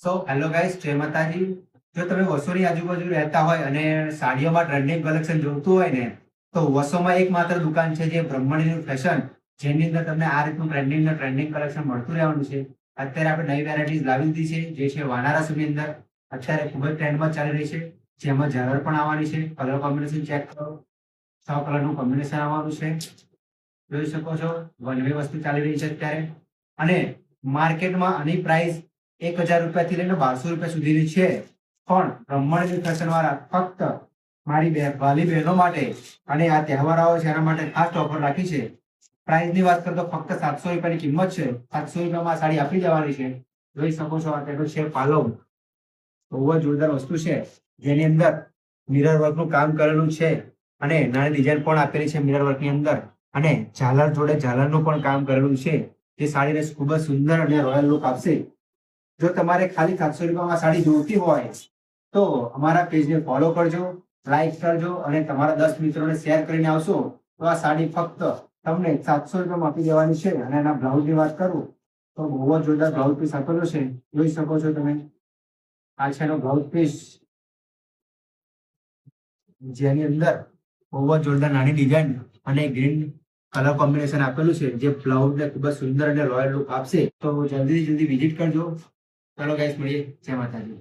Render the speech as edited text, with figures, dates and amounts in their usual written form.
Hello guys, જય માતાજી. જો તમે વસોની આજુબાજુ રહેતા હોય અને સાડીઓમાં ટ્રેન્ડિંગ કલેક્શન જોઈતું હોય ને, તો વસોમાં એકમાત્ર દુકાન છે જે બ્રહ્મણીનું ફેશન, જેની અંદર તમને આ રીતનું ટ્રેન્ડિંગ કલેક્શન મળતું રહેવાનું છે. અત્યારે આપણે નવી વેરાયટીઝ લાવી દીધી છે, જે છે વાનારસીની અંદર અત્યારે ખૂબ જ ટ્રેન્ડમાં ચાલી રહી છે. જેમાં ઝાલર પણ આવવાની છે. કલર કોમ્બિનેશન ચેક કરો. 6 કલરનું કોમ્બિનેશન આવવાનું છે. જોઈ શકો છો, વન વે વસ્તુ ચાલી રહી છે અત્યારે. અને માર્કેટમાં આની પ્રાઇસ 1000 રૂપિયાથી લઈને 1200 રૂપિયા સુધીની છે. પણ બ્રહ્માંડની ફેશન વાળા ફક્ત મારી વાલી બહેનો માટે અને આ તહેવાર આવે છે એના માટે ખાસ ઓફર રાખી છે. પ્રાઇસની વાત કરું તો ફક્ત 700 રૂપિયાની કિંમત છે. 700 રૂપિયામાં સાડી આપી જવાની છે. જોઈ શકો છો, આ તેનો છે પાલવ. બહુ જ જોરદાર વસ્તુ છે, જેની અંદર મિરર વર્કનું કામ કરેલું છે અને નાની ડિઝાઇન પણ આપેલી છે મિરર વર્કની અંદર. અને ઝાલર જોડે ઝાલરનું પણ કામ કરેલું છે, જે સાડીને ખૂબ જ સુંદર અને રોયલ લુક આપશે. જો તમારે ખાલી 700 રૂપિયામાં સાડી જોઈતી હોય તો અમારા પેજને ફોલો કરજો, લાઈક કરજો અને તમારા 10 મિત્રોને શેર કરીને આવશો તો આ સાડી ફક્ત તમને 700 રૂપિયામાં આપી દેવાની છે. અને એના બ્લાઉઝની વાત કરું તો બહુ જ જોરદાર બ્લાઉઝ પીસ આપેલો છે. જોઈ શકો છો તમે, આ છે એનો બ્લાઉઝ પીસ, જેની અંદર બહુ જ જોરદાર નાની ડિઝાઇન અને ગ્રીન કલર કોમ્બિનેશન આપેલું છે, જે બ્લાઉઝને ખૂબ જ સુંદર અને રોયલ લુક આપશે. તો જલ્દી વિઝિટ કરજો. ચાલો ગાઈસ, મળીએ. જય માતાજી.